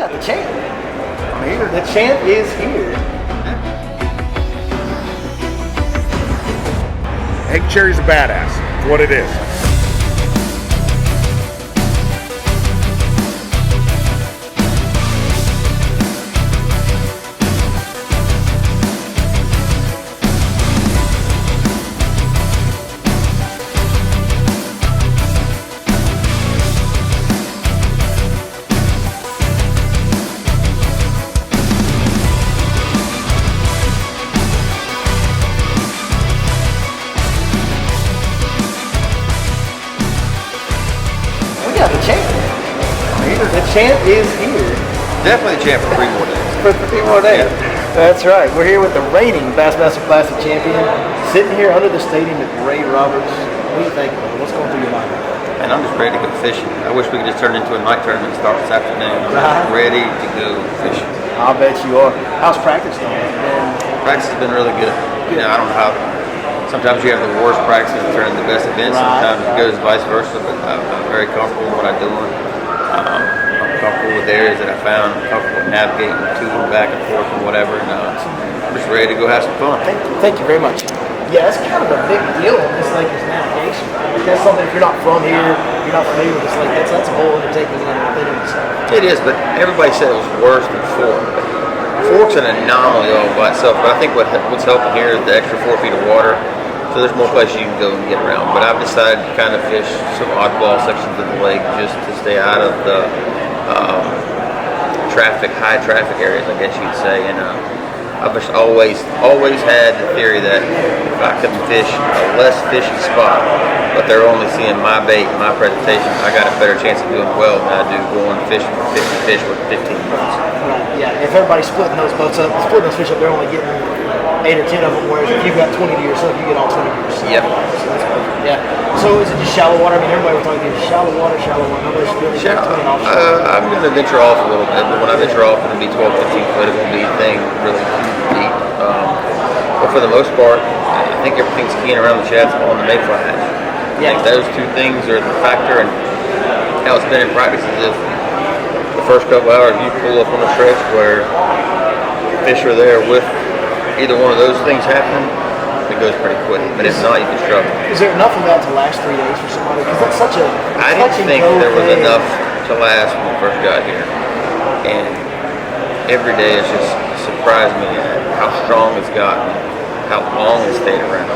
got the champ. I'm here. The champ is here. Egg Cherry's a badass. It's what it is. The champ is here. Definitely the champ for 3 more days. For 3 more days. Yeah. That's right. We're here with the reigning Bassmaster Classic champion, sitting here under the stadium at Ray Roberts. What do you think? What's going through your mind? And I'm just ready to go fishing. I wish we could just turn it into a night tournament and start this afternoon. I'm ready to go fishing. I'll bet you are. How's practice going? Practice has been really good. You know, I don't know how. Sometimes you have the worst practices and turn into the best events. Sometimes it goes vice versa. But I'm very comfortable with what I'm doing. I'm comfortable with areas that I found. I'm comfortable navigating to and back and forth and whatever. And I'm just ready to go have some fun. Thank you very much. Yeah, that's kind of a big deal in this lake is navigation. That's something if you're not from here, you're not familiar with this lake. That's a whole undertaking in itself. It is, but everybody said it was worse than Fork. Fork's an anomaly all by itself. But I think what's helping here is the extra 4 feet of water. So there's more places you can go and get around. But I've decided to kind of fish some oddball sections of the lake just to stay out of the high traffic areas, I guess you'd say. And I've just always had the theory that if I couldn't fish a less fishy spot, but they're only seeing my bait and my presentation, I got a better chance of doing well than I do going fishing for 50 fish with 15 boats. Right, yeah. If everybody's splitting those boats up, splitting those fish up, they're only getting 8 or 10 of them, whereas if you've got 20 to yourself, you get all 20 to yourself. Yep. So that's perfect. Yeah. So is it just shallow water? I mean, everybody was talking about shallow water. Nobody's really shallow. I'm going to venture off a little bit, but when I venture off, it'll be 12, 15 foot. It won't be anything really deep. But for the most part, I think everything's keying around the shads on the mayfly hatch. I think those 2 things are the factor, and how it's been in practice is if the first couple hours you pull up on a stretch where fish are there with either one of those things happening, it goes pretty quick. But if not, you can struggle. Is there enough of that to last 3 days for somebody? Because that's such a I didn't think there was enough to last when we first got here. And every day it's just surprised me at how strong it's gotten, how long it's stayed around.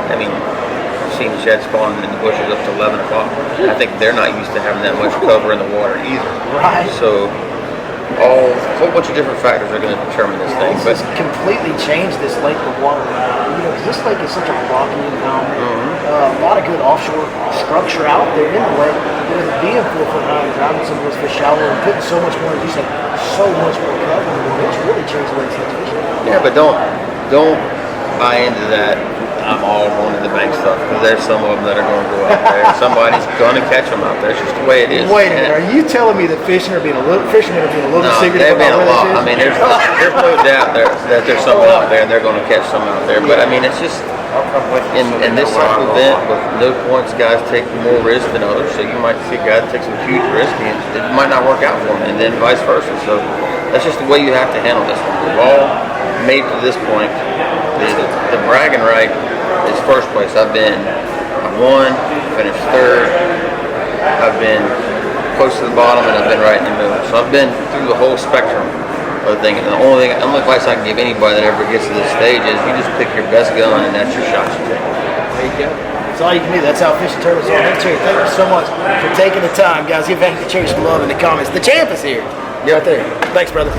I mean, I've seen the shad spawning in the bushes up to 11 o'clock. I think they're not used to having that much cover in the water either. Right. So a whole bunch of different factors are going to determine this thing. But it's completely changed this lake of water. You know, because this lake is such a rocky environment. A lot of good offshore structure out there in the lake. With it being 4 foot high and driving some of those fish shallow and putting so much more, as you said, so much more cover in the water. It's really changed the way it's fishing. Yeah, but don't buy into that. I'm all going to the bank stuff because there's some of them that are going to go out there. Somebody's going to catch them out there. It's just the way it is. Wait a minute, are you telling me that fishermen are being a little secretive? They've been a lot. I mean, there's no doubt that there's some out there and they're going to catch some out there. But I mean, it's just in this type of event with no points, guys take more risk than others. So you might see a guy take some huge risk and it might not work out for him, and then vice versa. So that's just the way you have to handle this one. We've all made to this point. The bragging right is first place. I've won, finished 3rd. I've been close to the bottom, and I've been right in the middle. So I've been through the whole spectrum of the thing. And the only advice I can give anybody that ever gets to this stage is you just pick your best gun, and that's your shot you take. There you go. That's all you can do. That's how fishing tournaments are. Hey, Cherry, thank you so much for taking the time, guys. Give Hank the Cherry some love in the comments. The champ is here. Right there. Thanks, brother.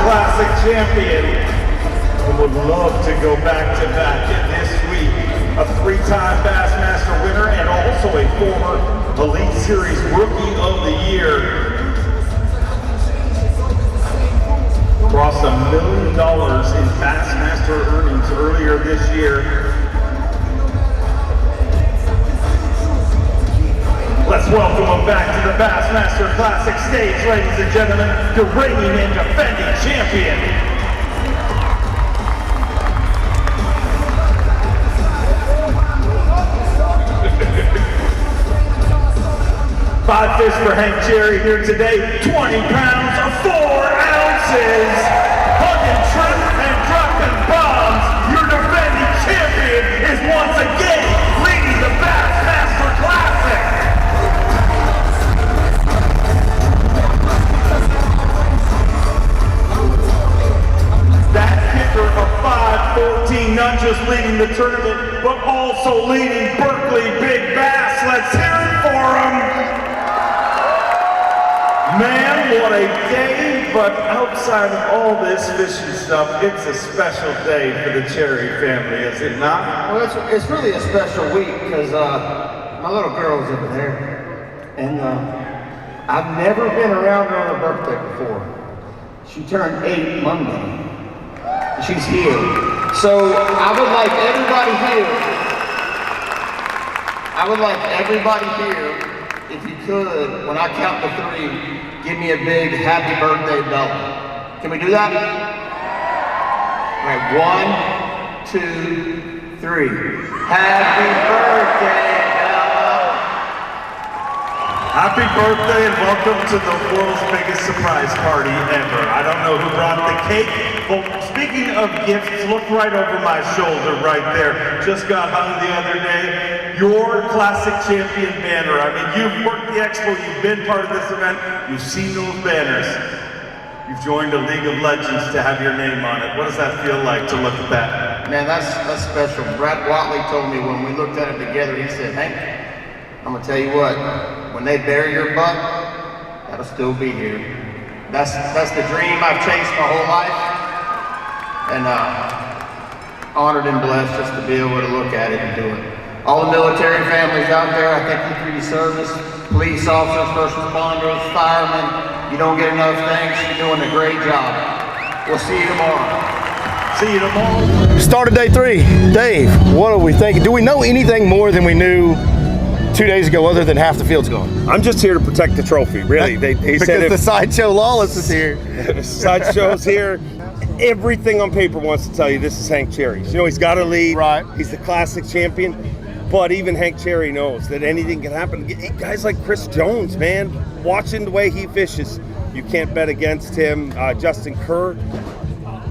Classic champion, and would love to go back-to-back this week. A 3-time Bassmaster winner and also a former Elite Series Rookie of the Year. Crossed $1 million in Bassmaster earnings earlier this year. Let's welcome him back to the Bassmaster Classic stage, ladies and gentlemen, the reigning and defending champion. 5 fish for Hank Cherry here today. 20 pounds of 4 ounces. Hugging shrimp and dropping bombs. Your defending champion is once again leading the Bassmaster Classic. That kicker of 5'14", not just leading the tournament, but also leading Berkeley Big Bass. Let's hear it for him. Man, what a day, but outside of all this fishing stuff, it's a special day for the Cherry family, is it not? Well, it's really a special week because my little girl's over there, and I've never been around her on her birthday before. She turned 8 Monday. She's here. So I would like everybody here, if you could, when I count to 3, give me a big happy birthday bell. Can we do that? All right, 1, 2, 3. Happy birthday, Bella. Happy birthday and welcome to the world's biggest surprise party ever. I don't know who brought the cake. Well, speaking of gifts, look right over my shoulder right there. Just got hung the other day. Your classic champion banner. I mean, you've worked the expo, you've been part of this event, you've seen those banners. You've joined a League of Legends to have your name on it. What does that feel like to look at that? Man, that's special. Brad Watley told me when we looked at it together, he said, Hank, I'm gonna tell you what, when they bury your butt, that'll still be here. That's the dream I've chased my whole life. And honored and blessed just to be able to look at it and do it. All the military families out there, I thank you for your service. Police officers, first responders, firemen, you don't get enough thanks. You're doing a great job. We'll see you tomorrow. See you tomorrow. Started day 3. Dave, what are we thinking? Do we know anything more than we knew 2 days ago other than half the field's gone? I'm just here to protect the trophy, really. He because said the Sideshow Lawless is here. Sideshow's here. Everything on paper wants to tell you this is Hank Cherry. You know, he's got a lead. Right. He's the classic champion. But even Hank Cherry knows that anything can happen. Guys like Chris Jones, man, watching the way he fishes, you can't bet against him. Justin Kerr,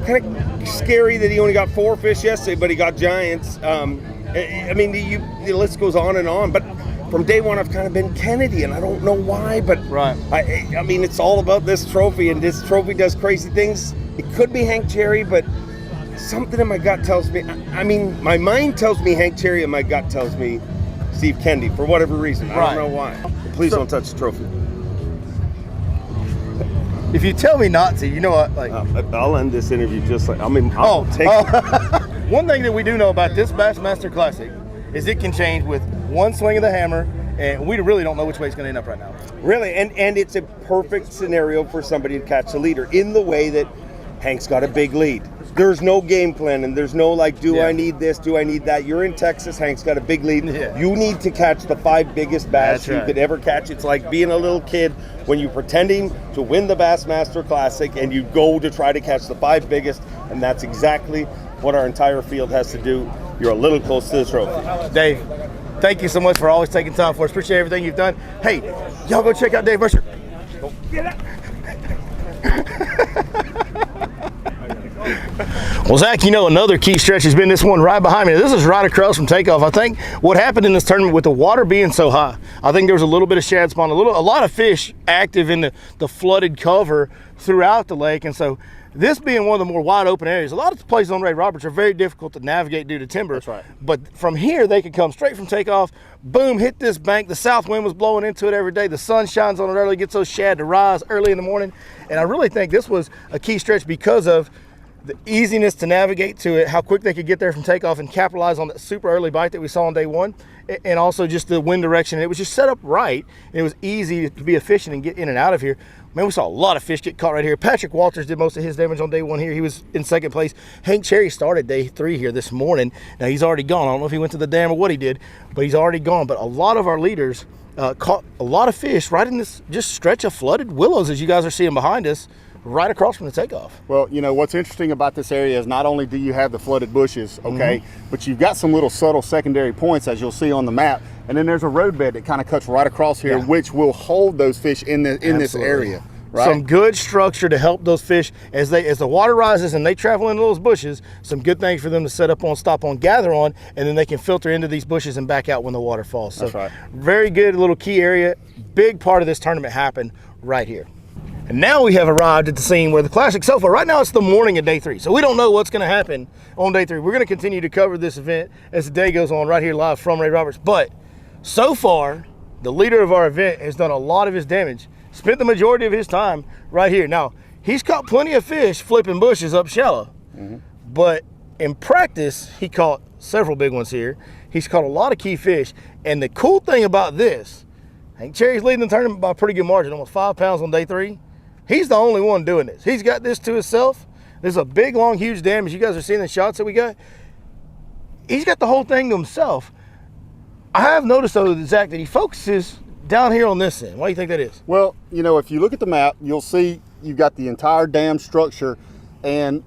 kind of scary that he only got 4 fish yesterday, but he got giants. I mean, the list goes on and on. But from day one, I've kind of been Kennedy, and I don't know why. But right. I mean, it's all about this trophy, and this trophy does crazy things. It could be Hank Cherry, but something in my gut tells me, I mean, my mind tells me Hank Cherry and my gut tells me Steve Kennedy for whatever reason. I don't know why. Please don't touch the trophy. If you tell me not to, you know what? Like, I'll end this interview just like, I'll take it. One thing that we do know about this Bassmaster Classic is it can change with one swing of the hammer, and we really don't know which way it's going to end up right now. Really, and it's a perfect scenario for somebody to catch the leader in the way that Hank's got a big lead. There's no game plan, and there's no like, do I need this, do I need that? You're in Texas, Hank's got a big lead. Yeah. You need to catch the 5 biggest bass you could ever catch. It's like being a little kid when you're pretending to win the Bassmaster Classic and you go to try to catch the 5 biggest, and that's exactly what our entire field has to do. You're a little close to the trophy. Dave, thank you so much for always taking time for us. Appreciate everything you've done. Hey, y'all go check out Dave Mercer. Go get it. Well, Zach, you know, another key stretch has been this one right behind me. This is right across from takeoff. I think what happened in this tournament with the water being so high, I think there was a little bit of shad spawn, a lot of fish active in the flooded cover throughout the lake. And so this being one of the more wide open areas, a lot of the places on Ray Roberts are very difficult to navigate due to timber. That's right. But from here, they could come straight from takeoff, boom, hit this bank. The south wind was blowing into it every day. The sun shines on it early, gets those shad to rise early in the morning. And I really think this was a key stretch because of the easiness to navigate to it, how quick they could get there from takeoff and capitalize on that super early bite that we saw on day 1, and also just the wind direction. It was just set up right, and it was easy to be efficient and get in and out of here. Man, we saw a lot of fish get caught right here. Patrick Walters did most of his damage on day 1 here. He was in 2nd place. Hank Cherry started day 3 here this morning. Now, he's already gone. I don't know if he went to the dam or what he did, but he's already gone. But a lot of our leaders caught a lot of fish right in this just stretch of flooded willows, as you guys are seeing behind us, right across from the takeoff. Well, you know, what's interesting about this area is not only do you have the flooded bushes, okay, but you've got some little subtle secondary points, as you'll see on the map, and then there's a roadbed that kind of cuts right across here, which will hold those fish in this area. Right? Some good structure to help those fish as the water rises and they travel into those bushes. Some good things for them to set up on, stop on, gather on, and then they can filter into these bushes and back out when the water falls. So that's right. Very good little key area. Big part of this tournament happened right here. And now we have arrived at the scene where the Classic so far, right now it's the morning of day 3. So we don't know what's going to happen on day 3. We're going to continue to cover this event as the day goes on right here live from Ray Roberts. But so far, the leader of our event has done a lot of his damage. Spent the majority of his time right here. Now, he's caught plenty of fish flipping bushes up shallow. But in practice, he caught several big ones here. He's caught a lot of key fish. And the cool thing about this, Hank Cherry's leading the tournament by a pretty good margin, almost 5 pounds on day 3. He's the only one doing this. He's got this to himself. There's a big, long, huge dam. As you guys are seeing the shots that we got, he's got the whole thing to himself. I have noticed, though, Zach, that he focuses down here on this end. Why do you think that is? Well, you know, if you look at the map, you'll see you've got the entire dam structure. And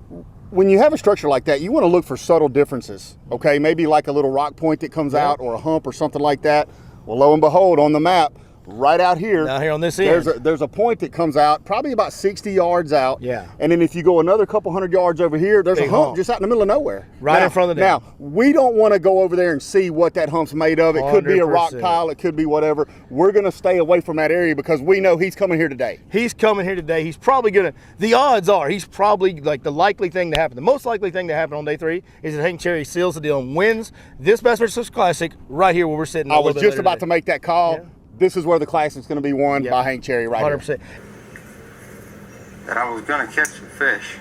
when you have a structure like that, you want to look for subtle differences, okay? Maybe like a little rock point that comes out or a hump or something like that. Well, lo and behold, on the map, right out here, down here on this end, there's a point that comes out probably about 60 yards out. Yeah. And then if you go another couple hundred yards over here, there's a hump just out in the middle of nowhere. Right in front of the dam. Now, we don't want to go over there and see what that hump's made of. It could be a rock 100%. pile. It could be whatever. We're going to stay away from that area because we know he's coming here today. He's coming here today. He's probably going to, the odds are, he's probably like the likely thing to happen. The most likely thing to happen on day 3 is that Hank Cherry seals the deal and wins this Bassmasters Classic right here where we're sitting. I was just about to make that call. Yeah. This is where the Classic's going to be won by Hank Cherry right 100%. here. That I was gonna catch some fish.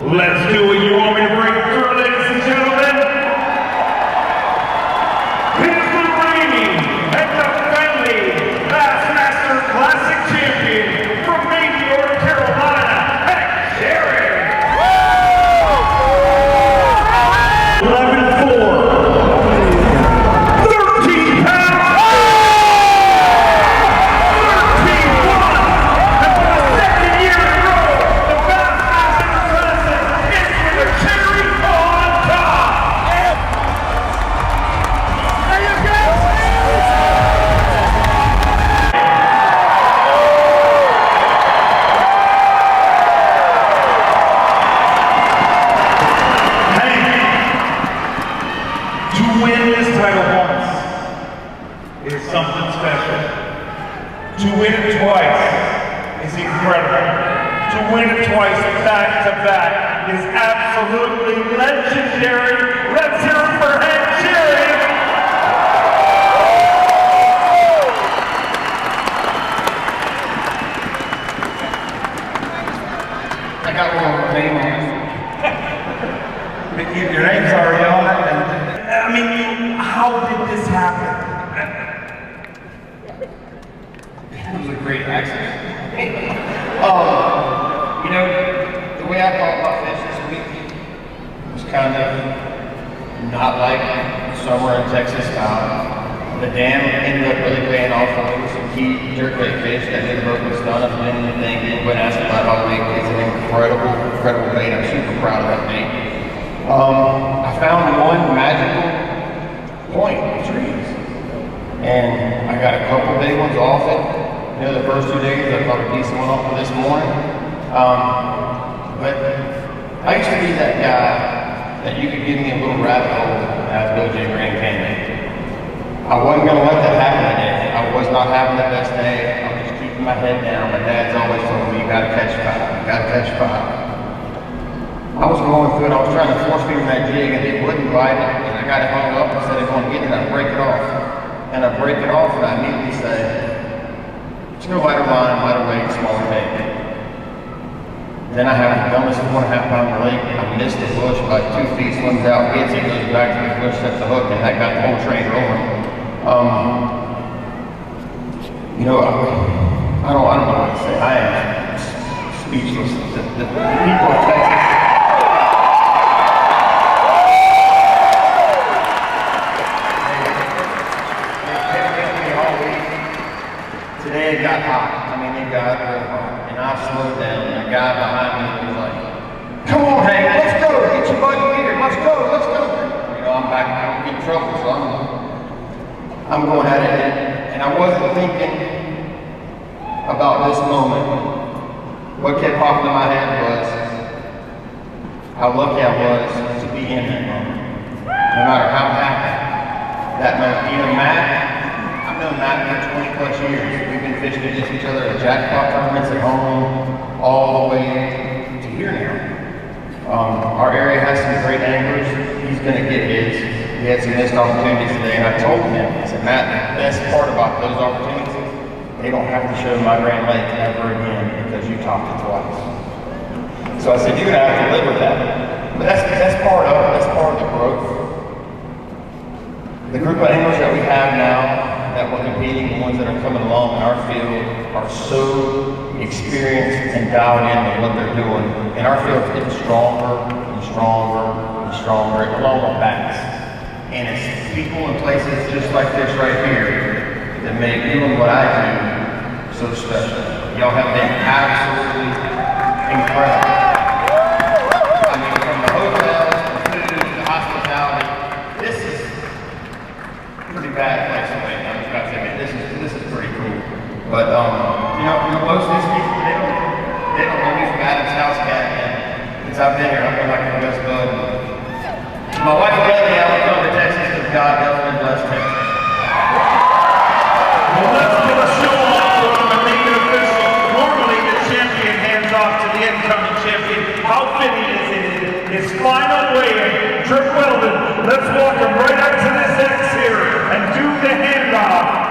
Let's do what you want me to bring through, ladies and gentlemen. Here's the reigning and defending Bassmaster Classic champion from Maine, North Carolina, Hank Cherry. 11-4, 13 pounds, 13-1, and for the second year in a row, the Bassmaster Classic is with a cherry on top. There you go. To win this title once is something special. To win it twice is incredible. To win it twice back to back is absolutely legendary. Let's hear it for Hank Cherry. I got one name on it. Your name's already on it. I mean, how did this happen? It was a great accident. You know, the way I thought about fish this week was kind of not like summer in Texas style. The dam ended up really paying off for me with some key jerkbait fish that didn't broke and stuff. And anything anybody asked about all week. It's an incredible bait. I'm super proud of that bait. I found one magical point of trees, and I got a couple big ones off it. You know, the first 2 days I caught a decent one off of this morning. But I used to be that guy that you could give me a little rabbit hole and have go to Grand Canyon. I wasn't going to let that happen today. I was not having the best day. I was just keeping my head down. My dad's always told me, you got to catch five. You got to catch five. I was going through it. I was trying to force feed that jig, and it wouldn't bite it. And I got it hung up. Instead of going to get it, I break it off. And I break it off, and I immediately say, "It's no lighter line, lighter weight, smaller bait." Then I have the dumbest 1.5 pounder lake. I missed the bush by 2 feet, swims out, hits it, goes back to the bush, sets the hook, and that got the whole train rolling. You know, I don't know what to say. I am speechless. The people of Texas. Today it got hot. I mean, it got real hot. And I slowed down. And a guy behind me was like, "Come on, Hank, let's go. Get your buddy here. Let's go, let's go." You know, I'm back. I don't get in trouble, so I'm going at it. And I wasn't thinking about this moment. What kept popping in my head was how lucky I was to be in that moment. No matter how happy that moment. You know, Matt. I've known Matt for 20 plus years. We've been fishing against each other at jackpot tournaments at home, all the way to here now. Our area has some great anglers. He's going to get his. He had some missed opportunities today, and I told him, I said, Matt, the best part about those opportunities, they don't have to show my Grand Lake ever again because you topped it twice. So I said, you're going to have to live with that. But that's part of it. That's part of the growth. The group of anglers that we have now, that we're competing, the ones that are coming along in our field are so experienced and dialed in on what they're doing. And our field's getting stronger and stronger and stronger along our backs. And it's people in places just like this right here that make doing what I do so special. Y'all have been absolutely incredible. I mean, from the hotels, the food, the hospitality, this is a pretty bad place to wait. This is pretty cool. But you know, most of these people they don't know me from Adam's house cat. Since I've been here, I've been like the best bud. My wife led me out to come to Texas because God definitely blessed Texas. Well, let's put a show on for them and make it official. Normally the champion hands off to the incoming champion. How fitting is it? His final weigh-in, Trick Weldon. Let's walk him right up to this X here and do the handoff.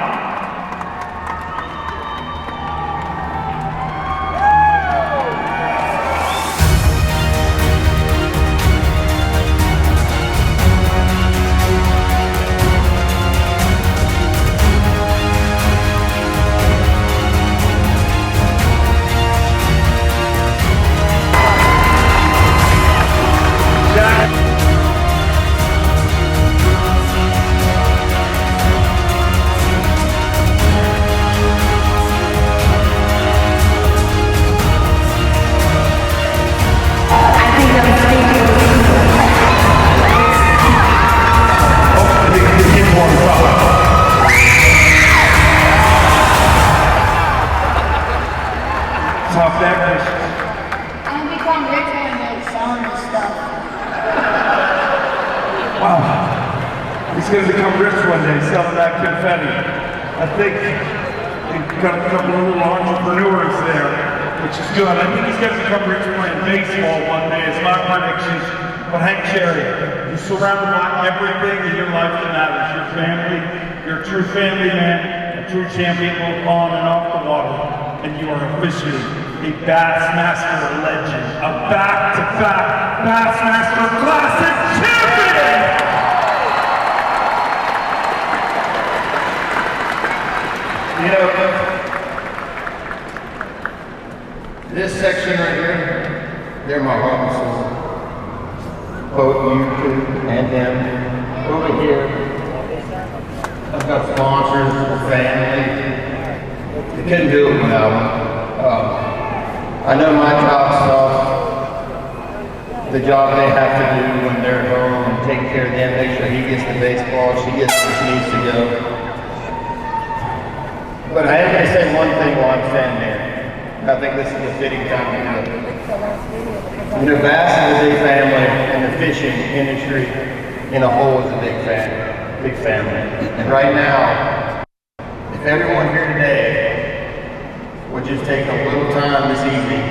I'm gonna become rich one day selling this stuff. Wow. He's going to become rich one day selling that confetti. I think we've got a couple of little entrepreneurs there, which is good. I think he's going to become rich playing baseball one day. It's my prediction. But Hank Cherry, you're surrounded by everything in your life that matters. Your family, you're a true family man, a true champion both on and off the water. And you are officially a Bassmaster legend, a back-to-back Bassmaster Classic champion! You know, this section right here, they're my heart and soul. Both you two and them. Over here, I've got sponsors, family. I couldn't do it without them. I know my job stuff, the job they have to do when they're home and take care of them, make sure he gets the baseball, she gets where she needs to go. But I am going to say one thing while I'm standing there. I think this is a fitting time to do it. You know, Bass is a big family, and the fishing industry in a whole is a big family. And right now, if everyone here today would just take a little time this evening,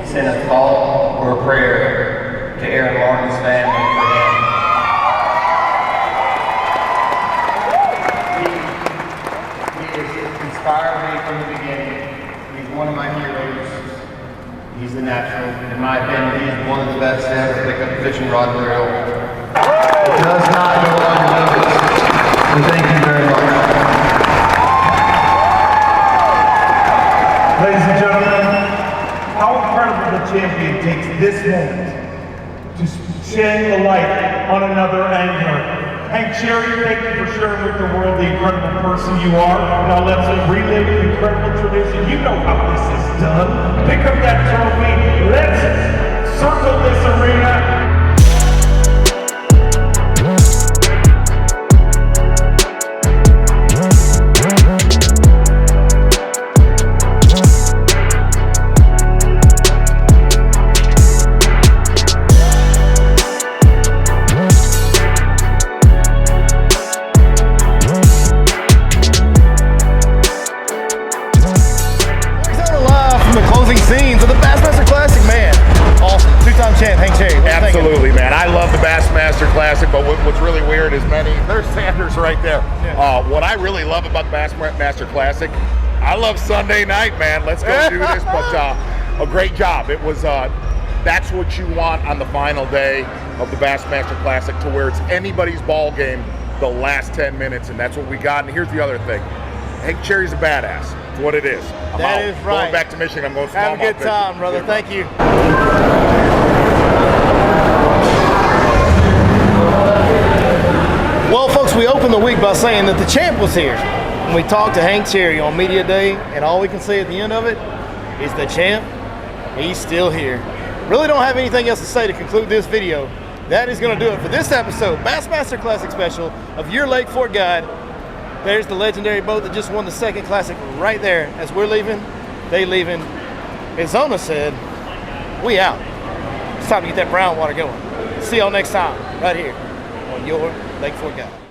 send a thought or a prayer to Aaron Martin's family for him. He has inspired me from the beginning. He's one of my heroes. He's the natural. In my opinion, he's one of the best to ever pick up a fishing rod and reel. It does not go unnoticed. So thank you very much. Ladies and gentlemen, how impressive take this moment to shed a light on another angler. Hank Cherry, thank you for sharing with the world the incredible person you are. Now let's relive the incredible tradition. You know how this is done. Pick up that trophy. Let's circle this arena. Scenes of the Bassmaster Classic, man. Awesome. Two-time champ, Hank Cherry. Absolutely, man. I love the Bassmaster Classic, but what's really weird is there's Sanders right there. Yeah. What I really love about the Bassmaster Classic, I love Sunday night, man. Let's go do this. But a great job. It was, that's what you want on the final day of the Bassmaster Classic, to where it's anybody's ball game the last 10 minutes, and that's what we got. And here's the other thing. Hank Cherry's a badass. It's what it is. That is right. Going back to Michigan, I'm going to have a good time, brother. Thank you. Well, folks, we opened the week by saying that the champ was here. And we talked to Hank Cherry on Media Day, and all we can say at the end of it is the champ, he's still here. Really don't have anything else to say to conclude this video. That is going to do it for this episode, Bassmaster Classic Special of your Lake Fork Guide. There's the legendary boat that just won the second classic right there. As we're leaving, they leaving. As Zona said, we out. It's time to get that brown water going. See y'all next time, right here on your Lake Fork Guide.